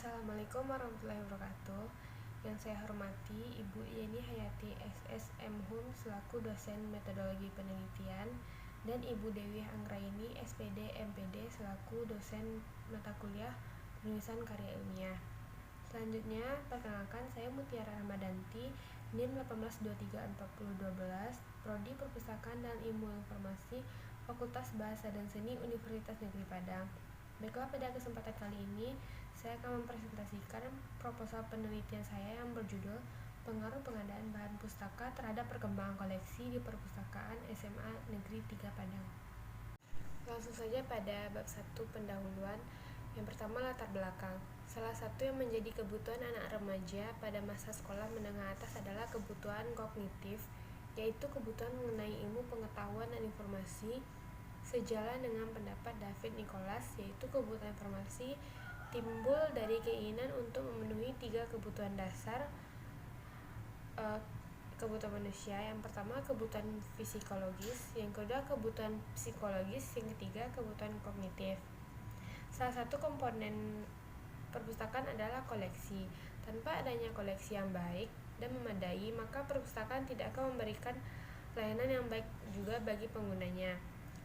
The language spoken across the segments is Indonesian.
Assalamualaikum warahmatullahi wabarakatuh. Yang saya hormati Ibu Yeni Hayati SSM Hum selaku dosen metodologi penelitian dan Ibu Dewi Anggraini SPD MPD selaku dosen mata kuliah penulisan karya ilmiah. Selanjutnya, perkenalkan saya Mutiara Ramadanti, NIM 18234012, Prodi Perpustakaan dan Ilmu Informasi, Fakultas Bahasa dan Seni Universitas Negeri Padang. Baiklah, pada kesempatan kali ini saya akan mempresentasikan proposal penelitian saya yang berjudul Pengaruh Pengadaan Bahan Pustaka terhadap Perkembangan Koleksi di Perpustakaan SMA Negeri 3 Padang. Langsung saja pada bab 1 pendahuluan. Yang pertama, latar belakang. Salah satu yang menjadi kebutuhan anak remaja pada masa sekolah menengah atas adalah kebutuhan kognitif, yaitu kebutuhan mengenai ilmu pengetahuan dan informasi. Sejalan dengan pendapat David Nicholas, yaitu kebutuhan informasi timbul dari keinginan untuk memenuhi 3 kebutuhan dasar kebutuhan manusia. Yang pertama, kebutuhan fisiologis, yang kedua kebutuhan psikologis, yang ketiga kebutuhan kognitif. Salah satu komponen perpustakaan adalah koleksi. Tanpa adanya koleksi yang baik dan memadai, maka perpustakaan tidak akan memberikan layanan yang baik juga bagi penggunanya.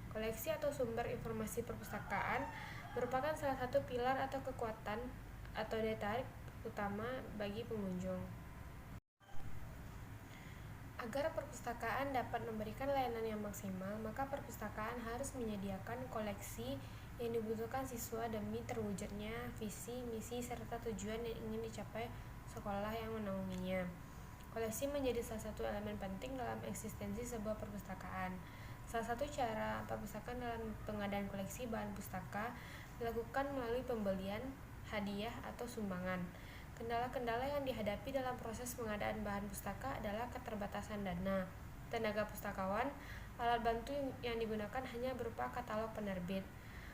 Koleksi atau sumber informasi perpustakaan merupakan salah satu pilar atau kekuatan atau daya tarik utama bagi pengunjung. Agar perpustakaan dapat memberikan layanan yang maksimal, maka perpustakaan harus menyediakan koleksi yang dibutuhkan siswa demi terwujudnya visi, misi, serta tujuan yang ingin dicapai sekolah yang menaunginya. Koleksi menjadi salah satu elemen penting dalam eksistensi sebuah perpustakaan. Salah satu cara perpustakaan dalam pengadaan koleksi bahan pustaka dilakukan melalui pembelian, hadiah, atau sumbangan. Kendala-kendala yang dihadapi dalam proses pengadaan bahan pustaka adalah keterbatasan dana, tenaga pustakawan, alat bantu yang digunakan hanya berupa katalog penerbit.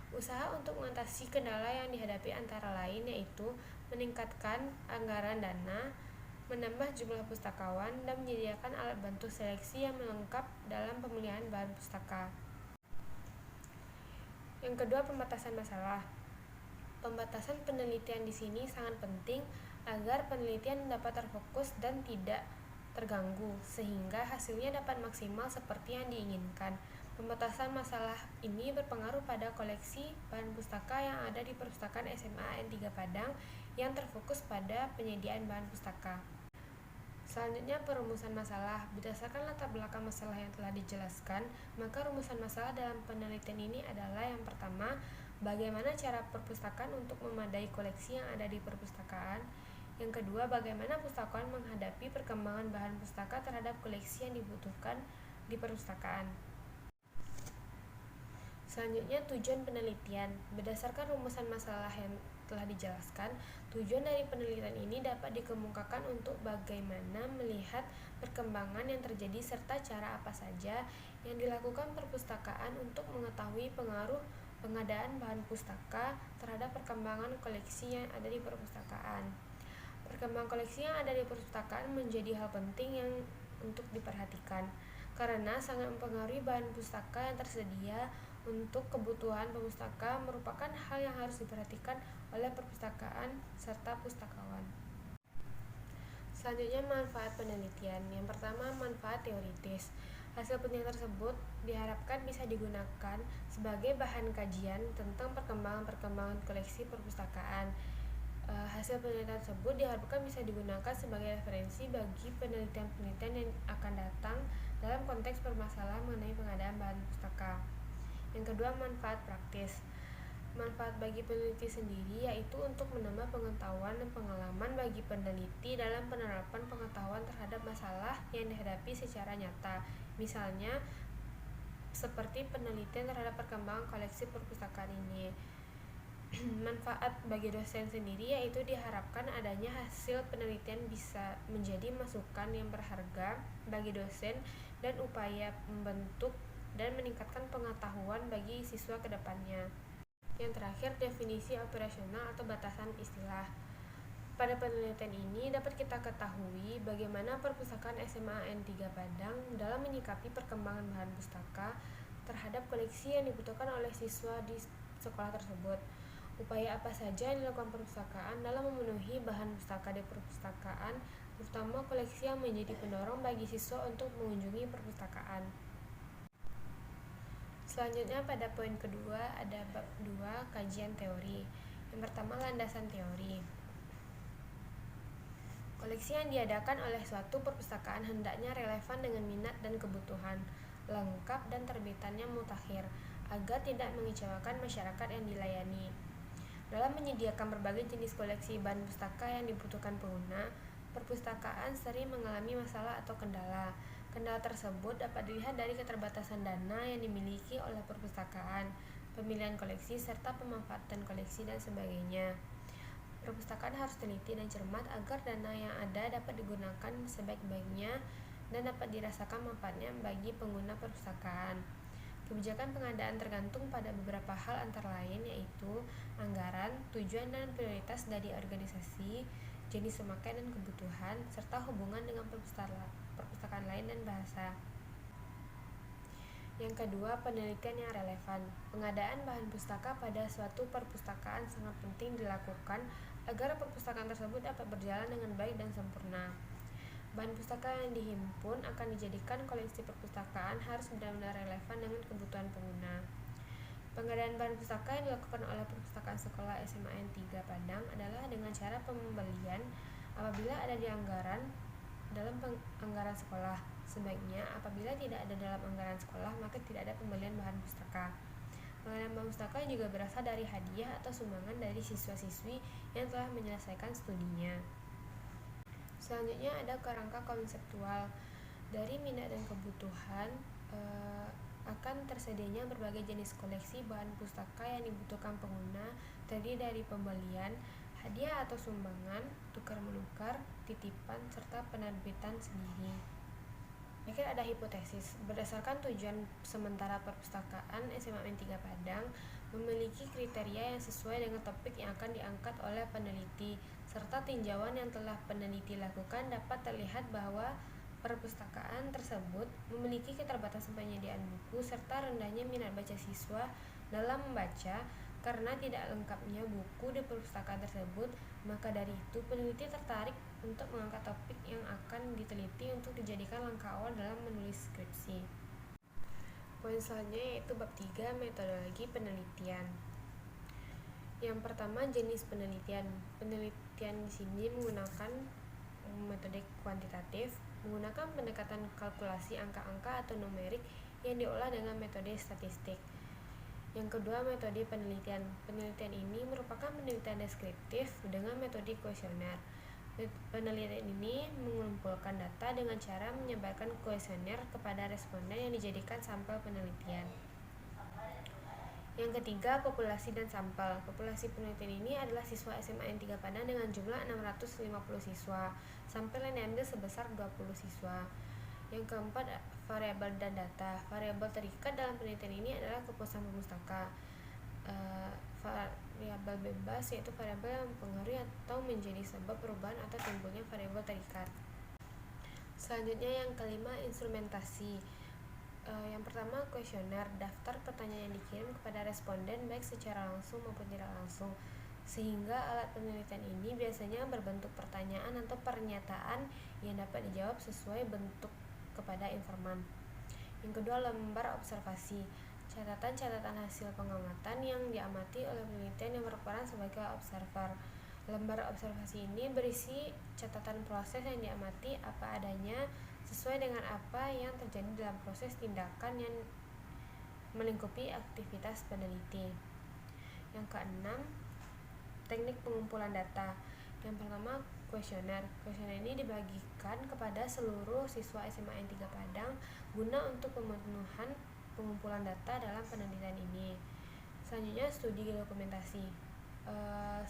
Usaha untuk mengatasi kendala yang dihadapi antara lain yaitu meningkatkan anggaran dana, menambah jumlah pustakawan, dan menyediakan alat bantu seleksi yang lengkap dalam pemilihan bahan pustaka. Yang kedua, pembatasan masalah. Pembatasan penelitian di sini sangat penting agar penelitian dapat terfokus dan tidak terganggu, sehingga hasilnya dapat maksimal seperti yang diinginkan. Pembatasan masalah ini berpengaruh pada koleksi bahan pustaka yang ada di Perpustakaan SMA N3 Padang yang terfokus pada penyediaan bahan pustaka. Selanjutnya, perumusan masalah. Berdasarkan latar belakang masalah yang telah dijelaskan, maka rumusan masalah dalam penelitian ini adalah yang pertama, bagaimana cara perpustakaan untuk memadai koleksi yang ada di perpustakaan. Yang kedua, bagaimana pustakawan menghadapi perkembangan bahan pustaka terhadap koleksi yang dibutuhkan di perpustakaan. Selanjutnya, tujuan penelitian. Berdasarkan rumusan masalah yang telah dijelaskan, tujuan dari penelitian ini dapat dikemukakan untuk bagaimana melihat perkembangan yang terjadi serta cara apa saja yang dilakukan perpustakaan untuk mengetahui pengaruh pengadaan bahan pustaka terhadap perkembangan koleksi yang ada di perpustakaan. Perkembangan koleksi yang ada di perpustakaan menjadi hal penting yang untuk diperhatikan karena sangat mempengaruhi bahan pustaka yang tersedia untuk kebutuhan pustaka merupakan hal yang harus diperhatikan oleh perpustakaan serta pustakawan. Selanjutnya, manfaat penelitian. Yang pertama, manfaat teoritis. Hasil penelitian tersebut diharapkan bisa digunakan sebagai bahan kajian tentang perkembangan koleksi perpustakaan. Hasil penelitian tersebut diharapkan bisa digunakan sebagai referensi bagi penelitian-penelitian yang akan datang dalam konteks permasalahan mengenai pengadaan bahan pustaka. Yang kedua, manfaat praktis. Manfaat bagi peneliti sendiri yaitu untuk menambah pengetahuan dan pengalaman bagi peneliti dalam penerapan pengetahuan terhadap masalah yang dihadapi secara nyata. Misalnya, seperti penelitian terhadap perkembangan koleksi perpustakaan ini. Manfaat bagi dosen sendiri yaitu diharapkan adanya hasil penelitian bisa menjadi masukan yang berharga bagi dosen dan upaya membentuk dan meningkatkan pengetahuan bagi siswa ke depannya. Yang terakhir, definisi operasional atau batasan istilah. Pada penelitian ini dapat kita ketahui bagaimana perpustakaan SMA N3 Padang dalam menyikapi perkembangan bahan pustaka terhadap koleksi yang dibutuhkan oleh siswa di sekolah tersebut. Upaya apa saja yang dilakukan perpustakaan dalam memenuhi bahan pustaka di perpustakaan, terutama koleksi yang menjadi pendorong bagi siswa untuk mengunjungi perpustakaan. Selanjutnya pada poin kedua ada bab 2 kajian teori. Yang pertama landasan teori. Koleksi yang diadakan oleh suatu perpustakaan hendaknya relevan dengan minat dan kebutuhan, lengkap dan terbitannya mutakhir, agar tidak mengecewakan masyarakat yang dilayani. Dalam menyediakan berbagai jenis koleksi bahan pustaka yang dibutuhkan pengguna, perpustakaan sering mengalami masalah atau kendala. Kendala tersebut dapat dilihat dari keterbatasan dana yang dimiliki oleh perpustakaan, pemilihan koleksi, serta pemanfaatan koleksi dan sebagainya. Perpustakaan harus teliti dan cermat agar dana yang ada dapat digunakan sebaik-baiknya dan dapat dirasakan manfaatnya bagi pengguna perpustakaan. Kebijakan pengadaan tergantung pada beberapa hal antara lain yaitu anggaran, tujuan dan prioritas dari organisasi, jenis pemakai dan kebutuhan, serta hubungan dengan perpustakaan lain dan bahasa. Yang kedua, penelitian yang relevan. Pengadaan bahan pustaka pada suatu perpustakaan sangat penting dilakukan agar perpustakaan tersebut dapat berjalan dengan baik dan sempurna. Bahan pustaka yang dihimpun akan dijadikan koleksi perpustakaan harus benar-benar relevan dengan kebutuhan pengguna. Pengadaan bahan pustaka yang dilakukan oleh perpustakaan sekolah SMA N3 Padang adalah dengan cara pembelian apabila ada di dalam anggaran sekolah. Sebaiknya apabila tidak ada dalam anggaran sekolah, maka tidak ada pembelian bahan pustaka. Pengadaan bahan pustaka juga berasal dari hadiah atau sumbangan dari siswa-siswi yang telah menyelesaikan studinya. Selanjutnya ada kerangka konseptual. Dari minat dan kebutuhan akan tersedianya berbagai jenis koleksi bahan pustaka yang dibutuhkan pengguna, terdiri dari pembelian, hadiah atau sumbangan, tukar-menukar, titipan, serta penerbitan sendiri. Akhir ada hipotesis. Berdasarkan tujuan sementara perpustakaan SMA N3 Padang memiliki kriteria yang sesuai dengan topik yang akan diangkat oleh peneliti, serta tinjauan yang telah peneliti lakukan dapat terlihat bahwa perpustakaan tersebut memiliki keterbatasan penyediaan buku serta rendahnya minat baca siswa dalam membaca. Karena tidak lengkapnya buku di perpustakaan tersebut, maka dari itu peneliti tertarik untuk mengangkat topik yang akan diteliti untuk dijadikan langkah awal dalam menulis skripsi. Poin selanjutnya yaitu bab 3 metodologi penelitian. Yang pertama, jenis penelitian. Penelitian di sini menggunakan metode kuantitatif, menggunakan pendekatan kalkulasi angka-angka atau numerik yang diolah dengan metode statistik. Yang kedua, metode penelitian. Penelitian ini merupakan penelitian deskriptif dengan metode kuesioner. Penelitian ini mengumpulkan data dengan cara menyebarkan kuesioner kepada responden yang dijadikan sampel penelitian. Yang ketiga, populasi dan sampel. Populasi penelitian ini adalah siswa SMA N3 Padang dengan jumlah 650 siswa. Sampel yang diambil sebesar 20 siswa. Yang keempat, variabel dan data. Variabel terikat dalam penelitian ini adalah kepuasan pustaka. Variabel bebas yaitu variabel yang mempengaruhi atau menjadi sebab perubahan atau timbulnya variabel terikat. Selanjutnya yang kelima, instrumentasi. Yang pertama, kuesioner, daftar pertanyaan yang dikirim kepada responden baik secara langsung maupun tidak langsung, sehingga alat penelitian ini biasanya berbentuk pertanyaan atau pernyataan yang dapat dijawab sesuai bentuk kepada informan. Yang kedua, lembar observasi, catatan-catatan hasil pengamatan yang diamati oleh penelitian yang berperan sebagai observer. Lembar observasi ini berisi catatan proses yang diamati apa adanya sesuai dengan apa yang terjadi dalam proses tindakan yang melingkupi aktivitas peneliti. Yang keenam, teknik pengumpulan data. Yang pertama, kuesioner. Kuesioner ini dibagikan kepada seluruh siswa SMA N3 Padang guna untuk pemenuhan pengumpulan data dalam penelitian ini. Selanjutnya, studi dokumentasi.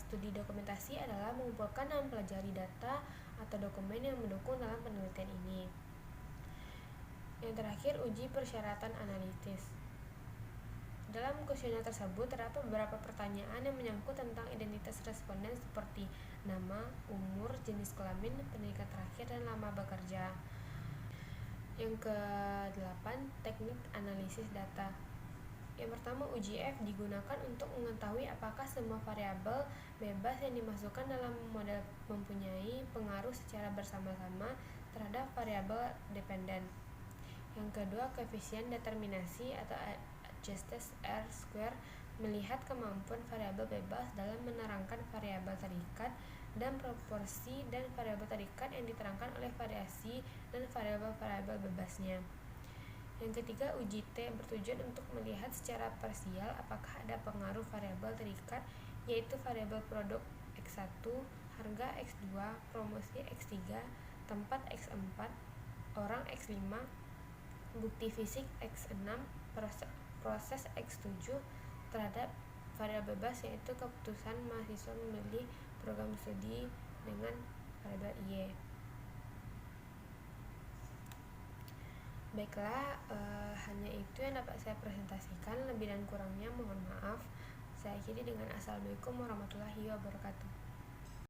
Studi dokumentasi adalah mengumpulkan dan mempelajari data atau dokumen yang mendukung dalam penelitian ini. Yang terakhir, uji persyaratan analitis. Dalam kuesioner tersebut terdapat beberapa pertanyaan yang menyangkut tentang identitas responden seperti nama, umur, jenis kelamin, pendidikan terakhir, dan lama bekerja. Yang ke-8, teknik analisis data. Yang pertama, uji F digunakan untuk mengetahui apakah semua variabel bebas yang dimasukkan dalam model mempunyai pengaruh secara bersama-sama terhadap variabel dependen. Yang kedua, koefisien determinasi atau adjusted R-square melihat kemampuan variabel bebas dalam menerangkan variabel terikat dan proporsi dan variabel terikat yang diterangkan oleh variasi dan variabel-variabel bebasnya. Yang ketiga, uji T bertujuan untuk melihat secara parsial apakah ada pengaruh variabel terikat, yaitu variabel produk X1, harga X2, promosi X3, tempat X4, orang X5, bukti fisik X6, proses X7 terhadap variabel bebas, yaitu keputusan mahasiswa memilih program studi dengan variabel Y. Baiklah, hanya itu yang dapat saya presentasikan. Lebih dan kurangnya mohon maaf. Saya akhiri dengan assalamualaikum warahmatullahi wabarakatuh.